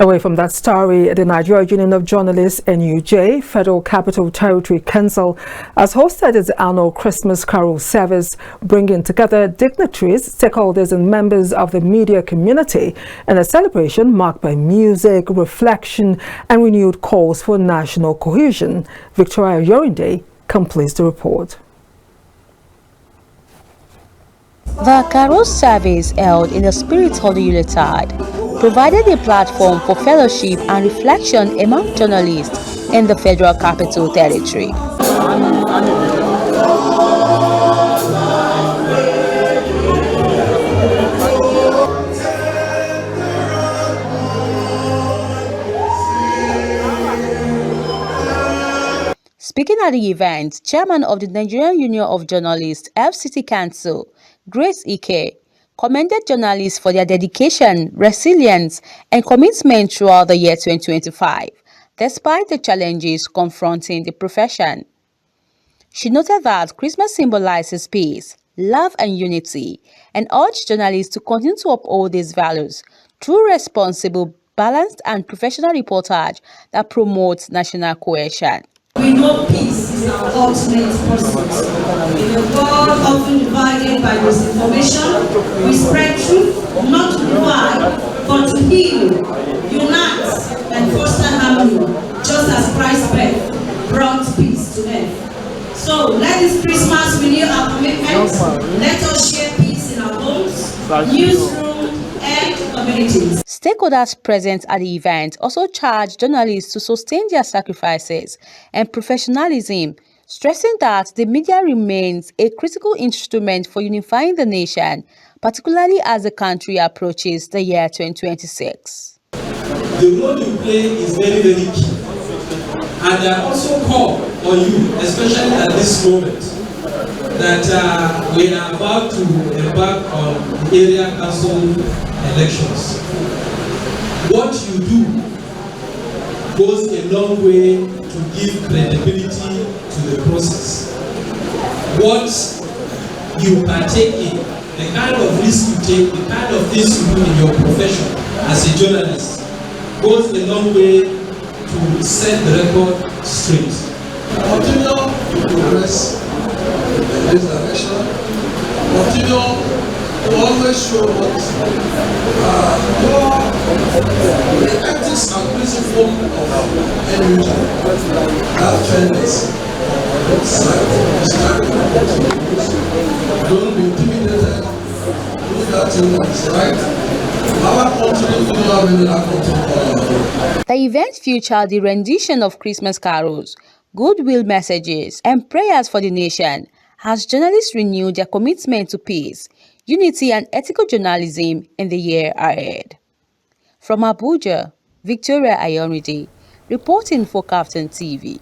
Away from that story, the Nigerian Union of Journalists (NUJ) Federal Capital Territory Council has hosted its annual Christmas Carol service, bringing together dignitaries, stakeholders and members of the media community in a celebration marked by music, reflection and renewed calls for national cohesion. Victoria Yorinde completes the report. The Carol service, held in the spirit of the Yuletide, provided a platform for fellowship and reflection among journalists in the Federal Capital Territory. Speaking at the event, Chairman of the Nigerian Union of Journalists (FCT) Council, Grace Ike, commended journalists for their dedication, resilience, and commitment throughout the year 2025, despite the challenges confronting the profession. She noted that Christmas symbolizes peace, love, and unity, and urged journalists to continue to uphold these values through responsible, balanced, and professional reportage that promotes national cohesion. We know peace is our ultimate pursuit. In a world often divided by misinformation, we spread truth, not to divide, but to heal, unite, and foster harmony, just as Christ's birth brought peace to earth. So let this Christmas renew our commitments. Let us share peace in our homes, newsrooms, and communities. Stakeholders present at the event also charged journalists to sustain their sacrifices and professionalism, stressing that the media remains a critical instrument for unifying the nation, particularly as the country approaches the year 2026. The role you play is very, very key. And I also call on you, especially at this moment, that we are about to embark on the area council elections. What you do goes a long way to give credibility to the process. What you partake in, the kind of risk you take, the kind of things you do in your profession as a journalist goes a long way to set the record straight. Continue to progress in this direction. Continue to always show what the ethics and principle of NUJ are fairness. Don't be intimidated. Do that thing that is right. Our country, we don't have any other country. The event featured the rendition of Christmas carols, goodwill messages, and prayers for the nation as journalists renew their commitment to peace, unity, and ethical journalism in the year ahead. From Abuja, Victoria Ayoride, reporting for Captain TV.